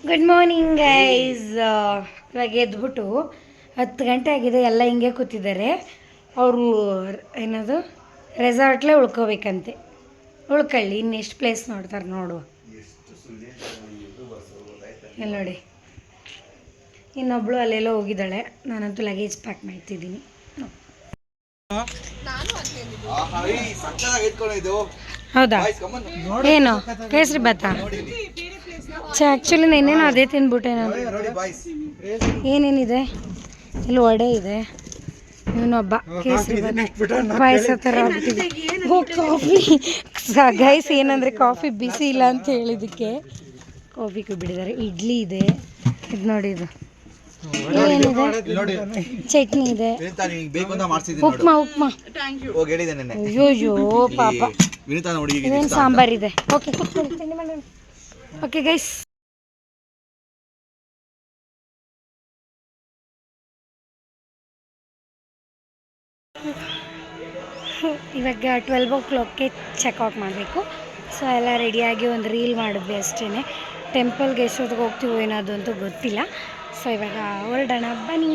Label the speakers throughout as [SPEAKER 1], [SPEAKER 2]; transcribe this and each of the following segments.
[SPEAKER 1] Good morning guys. ಇವಾಗ ಎದ್ಬಿಟ್ಟು 10 ಗಂಟೆ ಆಗಿದೆ. ಎಲ್ಲ ಹಿಂಗೆ ಕೂತಿದ್ದಾರೆ. ಅವರು ಏನದು ರೆಸಾರ್ಟ್ಲೇ ಉಳ್ಕೋಬೇಕಂತೆ. ಉಳ್ಕೊಳ್ಳಿ, ಇನ್ನೆಷ್ಟು ಪ್ಲೇಸ್ ನೋಡ್ತಾರೆ ನೋಡುವ. ಇಲ್ಲಿ ನೋಡಿ, ಇನ್ನೊಬ್ಳು ಅಲ್ಲೆಲ್ಲೋ ಹೋಗಿದ್ದಾಳೆ. ನಾನಂತೂ ಲಗೇಜ್ ಪ್ಯಾಕ್ ಮಾಡ್ತಿದ್ದೀನಿ. ಹೌದಾ? ಏನು ಕೇಸರಿ ಭಾತ? ಆ್ಯಕ್ಚುಲಿ ನೆನ್ನೇನು ಅದೇ ತಿಂದ್ಬಿಟ್ಟೆ ನಾನು. ಏನೇನಿದೆ ಇಲ್ಲಿ? ವಡೆ ಇದೆ, ಇವನೊಬ್ಬ ಕೇಸರಿ ಭಾತ ಪಾಯಸ ಥರ ಆಗ್ಬಿಟ್ಟಿದೆ. ಓ ಕಾಫಿ ಗೈಸ್, ಏನಂದರೆ ಕಾಫಿ ಬಿಸಿ ಇಲ್ಲ ಅಂತ ಹೇಳಿದ್ದಕ್ಕೆ ಕಾಫಿ ಕುಬಿಟ್ಟಿದ್ದಾರೆ. ಇಡ್ಲಿ ಇದೆ, ಇದು ನೋಡಿ, ಇದು ಏನಿದೆ, ಚಟ್ನಿ ಇದೆ, ಉಪ್ಮಾ. ಅಯ್ಯೋ ಪಾಪ, ಏನು ಸಾಂಬಾರಿದೆ. ಓಕೆ ಕೂತ್ಕೊಳ್ಳಿ, ತಿಂಡಿ ಮಾಡೋಣ. ಓಕೆ ಗೈಸ್, ಇವಾಗ 12 o'clockಗೆ ಚೆಕ್ಔಟ್ ಮಾಡಬೇಕು. ಸೊ ಎಲ್ಲ ರೆಡಿಯಾಗಿ ಒಂದು ರೀಲ್ ಮಾಡಿದ್ವಿ ಅಷ್ಟೇ. ಟೆಂಪಲ್ಗೆ ಎಷ್ಟೊತ್ತಿಗೆ ಹೋಗ್ತೀವೋ ಏನಾದ್ರು ಅಂತೂ ಗೊತ್ತಿಲ್ಲ. ಸೊ ಇವಾಗ ಹೊರಡೋಣ, ಬನ್ನಿ.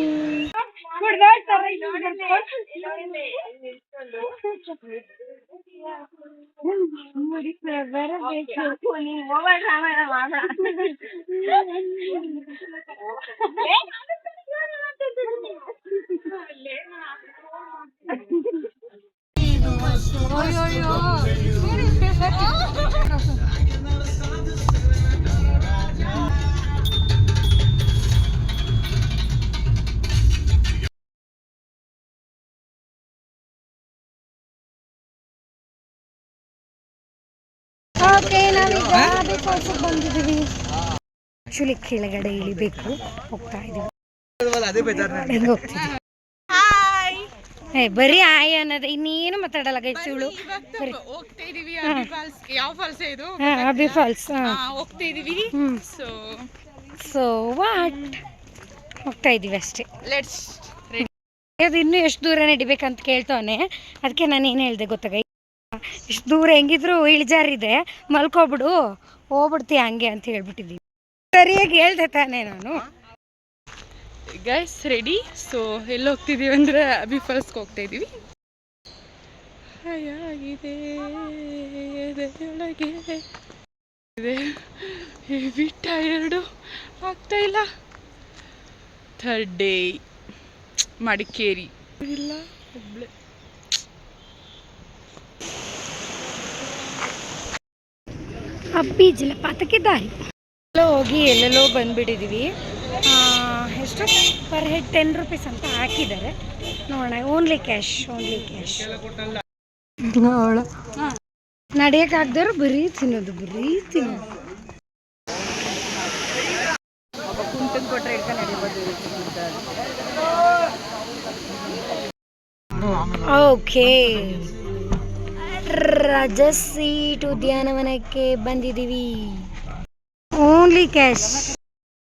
[SPEAKER 1] ಓಕೆ, ನಾವೀಗ ಫಾಲ್ಸಿಗೆ ಬಂದಿದ್ದೀವಿ. ಆ್ಯಕ್ಚುಲಿ ಕೆಳಗಡೆ ಇಳಿಬೇಕು, ಹೋಗ್ತಾ ಇದ್ದೀವಿ. ಬರೀ ಆಯ್ ಅನ್ನೋದು, ಇನ್ನೇನು ಮಾತಾಡಲ್ಲ ಗೈಸ್ ಇವಳು. ಅಬಿ ಫಾಲ್ಸ್ ಸೊ ವಾಟ್ ಹೋಗ್ತಾ ಇದೀವಿ ಅಷ್ಟೇ. ಅದು ಇನ್ನೂ ಎಷ್ಟು ದೂರ ನಡಿಬೇಕಂತ ಕೇಳ್ತವನೆ. ಅದಕ್ಕೆ ನಾನು ಏನು ಹೇಳಿದೆ ಗೊತ್ತಾಗ, ಇಷ್ಟು ದೂರ ಹೆಂಗಿದ್ರು ಇಳಿಜಾರಿದೆ, ಮಲ್ಕೋಬಿಡು, ಹೋಗ್ಬಿಡ್ತೀಯ ಹಂಗೆ ಅಂತ ಹೇಳ್ಬಿಟ್ಟಿದ್ದೀವಿ. ಸರಿಯಾಗಿ ಹೇಳ್ದೆ ತಾನೇ ನಾನು.
[SPEAKER 2] Guys ready. ಸೊ ಎಲ್ಲಿ ಹೋಗ್ತಿದ್ದೀವಿ ಅಂದರೆ ಅಬಿ ಫಾಲ್ಸ್ಗೆ ಹೋಗ್ತಾ ಇದ್ದೀವಿ. ಬಿಟ್ಟ ಎರಡು ಆಗ್ತಾ ಇಲ್ಲ. ಥರ್ಡ್ ಡೇ ಮಡಿಕೇರಿ ಇಲ್ಲ ಒಬ್ಳೆ.
[SPEAKER 1] ಅಬ್ಬಿ ಜಲಪಾತಕ್ಕೆ ದಾರಿ ಹೋಗಿ ಎಲ್ಲೆಲ್ಲೋ ಬಂದುಬಿಟ್ಟಿದ್ದೀವಿ. ಎಷ್ಟು ಪರ್ ಹೆಡ್ 10 rupees ಅಂತ ಹಾಕಿದ್ದಾರೆ. ನೋಡೋಣ. Only cash. ನೋಡ, ನಡೆಯೋಕ್ಕಾಗ್ದಾರು ಬರೀ ತಿನ್ನೋದು. ಓಕೆ, ರಾಜಸೀಟ್ ಉದ್ಯಾನವನಕ್ಕೆ ಬಂದಿದ್ದೀವಿ. Only cash.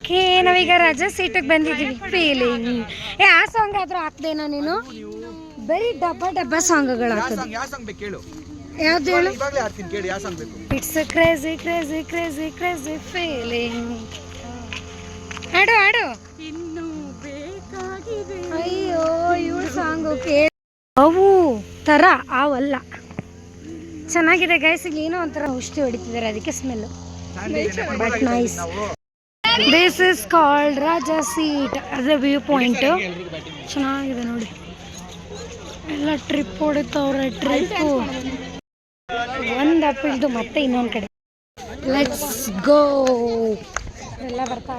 [SPEAKER 1] ಓಕೆ, ನಾವೀಗ ರಾಜಾ ಸೀಟಿಗೆ ಬಂದಿದ್ದೀವಿ. ಫೀಲಿಂಗ್ ಆ ಸಾಂಗ್ ಆದ್ರೂ ಹಾಕ್ದೇನೋ ನೀನು? ಬರೀ ಡಬ್ಬ ಸಾಂಗ್ಗಳು ಹಾಕೋದು. ಯಾವ್ದು ಹೇಳು? It's crazy feeling. ಹಾಡು.
[SPEAKER 2] ಇನ್ನು ಬೇಕಾಗಿದೆ.
[SPEAKER 1] ಅಯ್ಯೋ, ಇವಳು ಸಾಂಗು ಕೇಳಿ ಅವು ಥರ ಅವಲ್ಲ. ಚೆನ್ನಾಗಿದೆ ಗೈಸ್. ಇಲ್ಲಿ ಏನೋ ಒಂಥರ ಔಷಧಿ ಹೊಡಿತಿದ್ದಾರೆ, ಅದಕ್ಕೆ smell. But nice. This is called Raja seat. ಅದೇ ವ್ಯೂ ಪಾಯಿಂಟು ಚೆನ್ನಾಗಿದೆ ನೋಡಿ. ಎಲ್ಲ ಟ್ರಿಪ್ ಹೊಡಿತವ್ರೆ. ಟ್ರಿಪ್ಪು ಒಂದು ಅಪ್ಪಿಳ್ದು ಮತ್ತೆ ಇನ್ನೊಂದು ಕಡೆ. Let's go. ಎಲ್ಲ ಬರ್ತಾ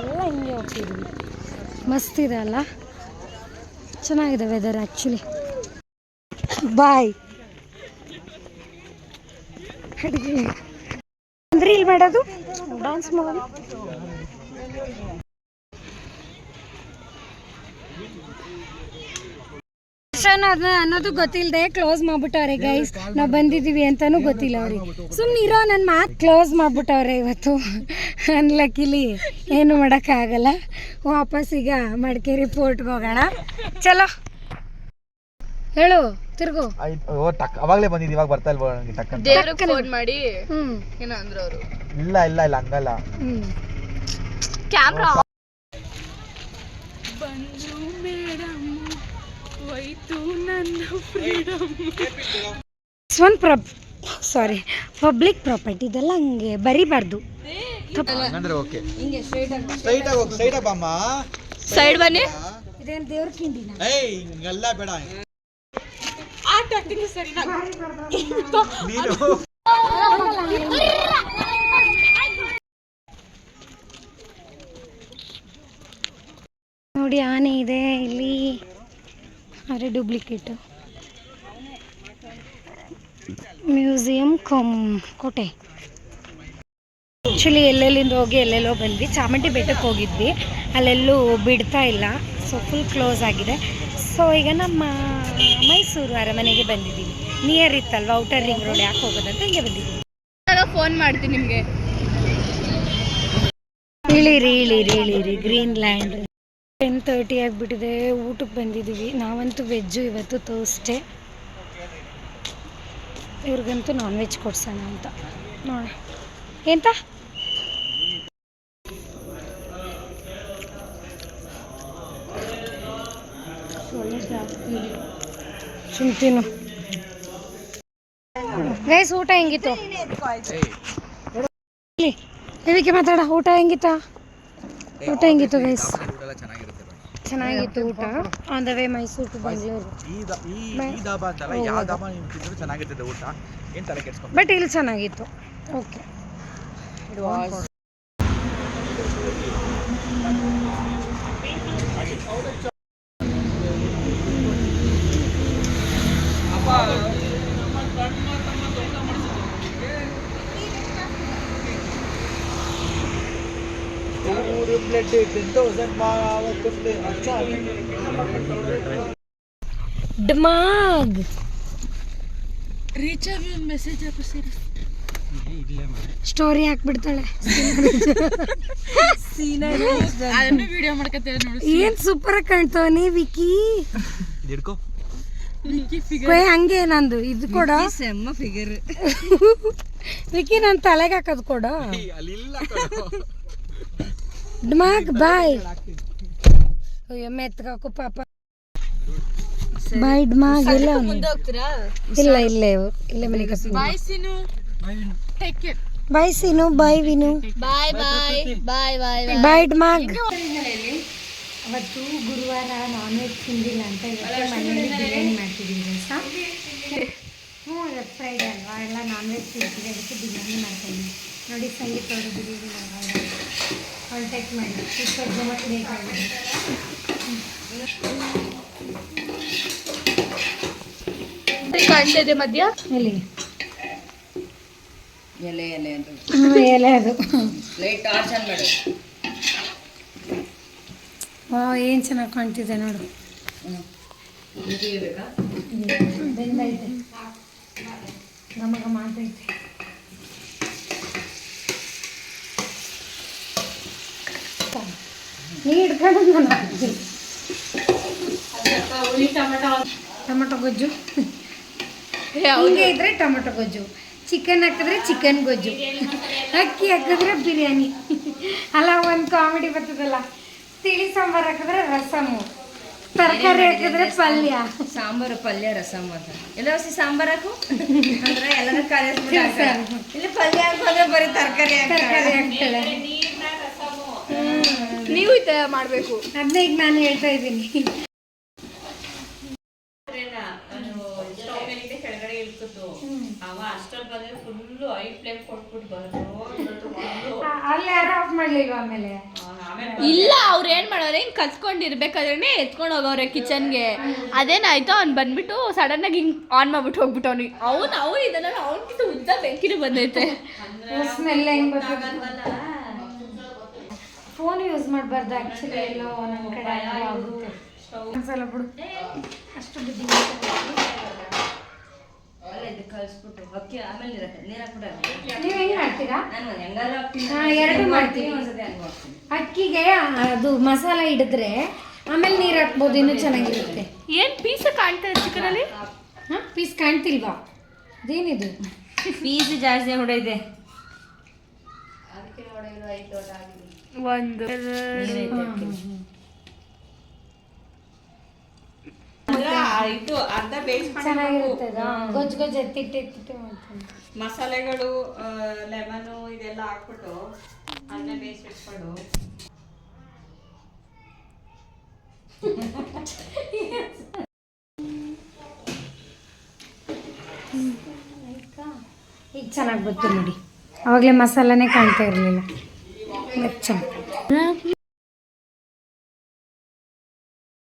[SPEAKER 1] ಎಲ್ಲ ಹಿಂಗೆ ಹೋಗ್ತಿದ್ವಿ. ಮಸ್ತ್ ಇದೆ ಅಲ್ಲ, ಚೆನ್ನಾಗಿದೆ ವೆದರ್ ಆ್ಯಕ್ಚುಲಿ. ಬಾಯ್. ಅಂದ್ರೆ ಇಲ್ಲಿ ಮಾಡೋದು ಡಾನ್ಸ್ ಮಾಡೋದು. ಅನ್ನೋದು ಗೊತ್ತಿಲ್ಲದೆ ಕ್ಲೋಸ್ ಮಾಡ್ಬಿಟ್ಟವ್ರೆ ಗೈಸ್. ನಾವು ಬಂದಿದ್ದೀವಿ ಅಂತಾನು ಗೊತ್ತಿಲ್ಲ ಅವ್ರಿಗೆ. ಸುಮ್ಮನೆ ಇರೋ, ನನ್ನ ಮಾತು ಕ್ಲೋಸ್ ಮಾಡ್ಬಿಟ್ಟವ್ರೆ ಇವತ್ತು. ಅನ್ಲಕ್ಕಿಲಿ ಏನು ಮಾಡೋಕ್ಕಾಗಲ್ಲ. ವಾಪಸ್ ಈಗ ಮಡಿಕೇರಿ ಫೋರ್ಟ್ಗೆ ಹೋಗೋಣ. ಚಲೋ ಹೇಳು. ತಿರ್ಗು
[SPEAKER 3] ಅವಾಗಲೇ ಬಂದಿದ್ದು, ಇವಾಗ ಬರ್ತಾ ಇಲ್ವಾ?
[SPEAKER 2] ದೇವ್ರಿಗೆ ಫೋನ್ ಮಾಡಿ ಏನೋ ಅಂದ್ರು ಅವರು.
[SPEAKER 3] ಇಲ್ಲ ಇಲ್ಲ ಇಲ್ಲ ಹಂಗಲ್ಲ,
[SPEAKER 4] ಕ್ಯಾಮ್ರಾ
[SPEAKER 2] ಬಂದು ಮೇಡಮ್ ಹೋಯ್ತು ನನ್ನ ಫ್ರೀಡಮ್.
[SPEAKER 1] ಪಬ್ಲಿಕ್ ಪ್ರಾಪರ್ಟಿ ಇದೆಲ್ಲ ಹಂಗೆ ಬರಿಬಾರ್ದು.
[SPEAKER 3] ಅಂದ್ರೆ ಓಕೆ ಸ್ಟ್ರೈಟ್ ಆಗಿ ಹೋಗಿ ಸ್ಟ್ರೈಟ್ ಬಾಮ್ಮ.
[SPEAKER 4] ಸೈಡ್ ಬನ್ನಿ.
[SPEAKER 1] ಇದೇನು ದೇವ್ರ ಕಿಂಡಿನ?
[SPEAKER 3] ಏಯ್ ಹಿಂಗೆಲ್ಲ ಬೇಡ
[SPEAKER 2] ಆಟ ಆಗ್ತೀನಿ ಸರಿ
[SPEAKER 3] ನೀನು.
[SPEAKER 1] ನೋಡಿ ಆನೆ ಇದೆ ಇಲ್ಲಿ, ಆದರೆ ಡೂಪ್ಲಿಕೇಟು. ಮ್ಯೂಸಿಯಂ ಕೋಟೆ. ಆ್ಯಕ್ಚುಲಿ ಎಲ್ಲೆಲ್ಲಿಂದ ಹೋಗಿ ಎಲ್ಲೆಲ್ಲೋ ಬಂದ್ವಿ. ಚಾಮುಂಡಿ ಬೆಟ್ಟಕ್ಕೆ ಹೋಗಿದ್ವಿ, ಅಲ್ಲೆಲ್ಲೂ ಬಿಡ್ತಾ ಇಲ್ಲ, ಸೊ ಫುಲ್ ಕ್ಲೋಸ್ ಆಗಿದೆ. ಸೊ ಈಗ ನಮ್ಮ ಮೈಸೂರು ಅರಮನೆಗೆ ಬಂದಿದ್ದೀವಿ. ನಿಯರ್ ಇತ್ತಲ್ವ, ಔಟರ್ ರಿಂಗ್ ರೋಡ್, ಯಾಕೆ ಹೋಗೋದಂತ ಹಿಂಗೆ ಬಂದಿದ್ದೀವಿ.
[SPEAKER 4] ಫೋನ್ ಮಾಡ್ತೀನಿ ನಿಮಗೆ.
[SPEAKER 1] ಇಳಿರಿ ಗ್ರೀನ್ ಲ್ಯಾಂಡ್. 10:30 ಆಗಿಬಿಟ್ಟಿದೆ, ಊಟಕ್ಕೆ ಬಂದಿದ್ದೀವಿ. ನಾವಂತೂ ವೆಜ್ಜು, ಇವತ್ತು ಥರ್ಸ್ಡೇ. ಇವ್ರಿಗಂತೂ ನಾನ್ ವೆಜ್ ಕೊಡ್ಸೋಣ ಅಂತ ನೋಡ. ಎಂತ ತಿನ್ನು ಗೈಸ್. ಊಟ ಹೆಂಗಿತ್ತು? ಇದಕ್ಕೆ ಮಾತಾಡ. ಊಟ ಹೆಂಗಿತ್ತು ಗೈಸ್? ಚೆನ್ನಾಗಿತ್ತು ಊಟ. On the way Mysuru to Bengaluru. But ಇಲ್ಲಿ ಚೆನ್ನಾಗಿತ್ತು. ಓಕೆ. ಡಮಾಗ್
[SPEAKER 2] ರೀಚ್ ಆಗಿ ಒಂದು ಮೆಸೇಜ್ ಹಾಕಿಸಿರಿ.
[SPEAKER 1] ಸ್ಟೋರಿ ಹಾಕ್ಬಿಡ್ತಾಳೆ.
[SPEAKER 2] ಅದನ್ನು ವಿಡಿಯೋ ಮಾಡ್ಕೊತೇವೆ ನೋಡಿ.
[SPEAKER 1] ಏನ್ ಸೂಪರ್ ಆಗಿ ಕಾಣ್ತಾವನಿ ವಿಕಿ. ಹಂಗೆ ನಂದು ಇದು ಕೊಡ ಫಿಗರ್. ವಿಕಿ ನನ್ ತಲೆಗೆ ಹಾಕೋದು ಕೊಡ. ಡಮಾಗ್ ಬಾಯ್. ಎಮ್ಮೆ ಎತ್ಕಾಕು ಪಾಪ. ಬಾಯ್ ಡಮಾಗ್. ಇಲ್ಲ ಇಲ್ಲೇ ಮನೆ ಕಸಿ.
[SPEAKER 2] ಬಾಯ್ ಸೀನು, ಟೇಕ್ ಕೇರ್.
[SPEAKER 1] ಬಾಯ್ ಸೀನು, ಬಾಯ್ ವಿನು,
[SPEAKER 4] ಬಾಯ್ ಬಾಯ್ ಬಾಯ್ ಬಾಯ್
[SPEAKER 1] ಬಾಯ್ ಡಮಾಗ್. ಅವತ್ತು ಗುರುವಾರ ನಾನ್ ವೆಜ್ ತಿಂದಿಲ್ಲ ಅಂತ ಇವತ್ತು ಮನೆಯಲ್ಲಿ ಬಿರಿಯಾನಿ ಮಾಡ್ತಿದ್ದೀವಿ ದೋಸ್ತ. ಇವತ್ತು ಫ್ರೈಡೇ ಅಲ್ವಾ, ಎಲ್ಲ ನಾನ್ ವೆಜ್ ತಿಂತೀವಿ, ಅದಕ್ಕೆ ಬಿರಿಯಾನಿ ಮಾಡ್ತಾಯಿದ್ದೀವಿ. ನೋಡಿ ಸಂಗೀತ ಅವರು ಬಿರಿಯಾನಿ ಕಾಂಟ್ಯಾಕ್ಟ್ ಮಾಡಿ ಜೊಮಟ್ ಬೇಕಾಗಿದೆ.
[SPEAKER 4] ಕಾಣ್ತಾ ಇದೆ ಮಧ್ಯ
[SPEAKER 1] ಎಲ್ಲಿ
[SPEAKER 5] ಎಲೆ ಅಂತ
[SPEAKER 1] ಎಲೆ ಅದು.
[SPEAKER 5] ಲೈಟ್ ಟಾರ್ಚ್ ಆನ್ ಮಾಡು.
[SPEAKER 1] ವಾ ಏನು ಚೆನ್ನಾಗಿ ಕಾಣ್ತಿದೆ ನೋಡು.
[SPEAKER 5] ಬೇಕಾ
[SPEAKER 1] ಬೆಂದೈತೆ, ನಮಗೆ ಮಾತೈತೆ. ನೀ ಹಿಡ್ಕೊಂಡು ನಾನು ಹಾಕ್ತೀನಿ. ಟೊಮೊಟೊ ಗೊಜ್ಜು ಹಿಂಗೆ ಇದ್ರೆ ಟೊಮೊಟೊ ಗೊಜ್ಜು, ಚಿಕನ್ ಹಾಕಿದ್ರೆ ಚಿಕನ್ ಗೊಜ್ಜು, ಅಕ್ಕಿ ಹಾಕಿದ್ರೆ ಬಿರಿಯಾನಿ. ಅಲ್ಲ ಒಂದು ಕಾಮಿಡಿ ಬರ್ತದಲ್ಲ, ತಿಳಿ ಸಾಂಬಾರು ಹಾಕಿದ್ರೆ ರಸಮ್ಮು, ತರಕಾರಿ ಹಾಕಿದ್ರೆ ಪಲ್ಯ.
[SPEAKER 5] ಸಾಂಬಾರು ಪಲ್ಯ ರಸಮ್ ಅಂತ ಎಲ್ಲ ಹೊಸಿ ಸಾಂಬಾರು ಹಾಕು ಅಂದ್ರೆ ಎಲ್ಲರೂ ಕಲಿಸ್ಬಿಟ್ಟು ಇಲ್ಲಿ ಪಲ್ಯ ಹಾಕೋದ್ರೆ ಬರೀ ತರಕಾರಿ
[SPEAKER 1] ಹಾಕ್ತಾಳೆ.
[SPEAKER 4] ನೀವು ಈ ಥರ ಮಾಡಬೇಕು.
[SPEAKER 1] ಅದನ್ನ ಈಗ ನಾನು ಹೇಳ್ತಾ ಇದ್ದೀನಿ.
[SPEAKER 5] ಕೆಳಗಡೆ ಇರ್ತದ್ದು ಅವ ಅಷ್ಟೊಂದು ಬಂದ್ರೆ ಫುಲ್ಲು ಐ ಫ್ಲೇಮ್ ಕೊಟ್ಬಿಟ್ಟು
[SPEAKER 1] ಅಲ್ಲಿ ಯಾರು ಆಫ್ ಮಾಡ್ಲಿಲ್ವ ಆಮೇಲೆ?
[SPEAKER 4] ಇಲ್ಲ, ಅವ್ರು ಏನ್ ಮಾಡೋರೆ, ಹಿಂಗ್ ಕತ್ಕೊಂಡಿರ್ಬೇಕಾದ್ರೆ ಎತ್ಕೊಂಡು ಹೋಗವ್ರೆ ಕಿಚನ್ಗೆ. ಅದೇನಾಯ್ತು, ಅವ್ನು ಬಂದ್ಬಿಟ್ಟು ಸಡನ್ ಆಗಿ ಹಿಂಗ್ ಆನ್ ಮಾಡ್ಬಿಟ್ಟು ಹೋಗ್ಬಿಟ್ಟವ್ನಿ. ಅವ್ನು ಇದನ್ನ ಅವ್ನಿಗಿಂತ ಉದ್ದ ಬೆಂಕಿನೂ ಬಂದೈತೆ.
[SPEAKER 1] ಸ್ಮೆಲ್ ಹೆಂಗ್ ಬರ್ತದ? ಫೋನ್ ಯೂಸ್ ಮಾಡಬಾರ್ದು ಆ್ಯಕ್ಚುಲಿ. ಎಲ್ಲೋ ನನ್ನ ಕಡೆ ಆಗುತ್ತೆ ಒಂದ್ಸಲ ಬಿಡು. ಅಷ್ಟು ಬುದ್ಧಿ
[SPEAKER 5] ಕಳಿಸ್ಬಿಟ್ಟು ಅಕ್ಕಿ ಆಮೇಲೆ ನೀರು ಹಾಕ್ಬಿಡ.
[SPEAKER 1] ನೀವು ಹೆಂಗ್ ಮಾಡ್ತೀರಾ?
[SPEAKER 5] ನಾನು ಹೆಂಗಾರ
[SPEAKER 1] ಎರಡು ಮಾಡ್ತೀನಿ. ಅಕ್ಕಿಗೆ ಅದು ಮಸಾಲ ಹಿಡಿದ್ರೆ ಆಮೇಲೆ ನೀರು ಹಾಕ್ಬೋದು, ಇನ್ನೂ ಚೆನ್ನಾಗಿರುತ್ತೆ.
[SPEAKER 4] ಏನ್ ಪೀಸ್ ಕಾಣ್ತಾ ಇದೆ ಚಿಕನ್ ಅಲ್ಲಿ?
[SPEAKER 1] ಹಾಂ, ಪೀಸ್ ಕಾಣ್ತಿಲ್ವಾ? ಅದೇನಿದು
[SPEAKER 5] ಪೀಸ್ ಜಾಸ್ತಿ ಹೊಡೆದಿದೆ.
[SPEAKER 2] ಒಂದು
[SPEAKER 5] ಇದು ಅರ್ಧ ಬೇಯಿಸ್ಕೊಂಡು
[SPEAKER 1] ಚೆನ್ನಾಗಿರುತ್ತೆ ಅದು. ಗೊಜ್ಜು ಗೊಜ್ಜು ಎತ್ತಿಟ್ಟು ಮಾಡ್ತೀನಿ.
[SPEAKER 5] ಮಸಾಲೆಗಳು ಲೆಮನು ಇದೆಲ್ಲ ಹಾಕ್ಬಿಟ್ಟು ಅನ್ನ ಬೇಯಿಸಿಟ್ಕೊಂಡು
[SPEAKER 1] ಈಗ ಚೆನ್ನಾಗಿ ಗೊತ್ತು ನೋಡಿ. ಅವಾಗಲೇ ಮಸಾಲಾನೇ ಕಾಣ್ತಾ ಇರಲಿಲ್ಲ. ಚೆನ್ನಾಗಿ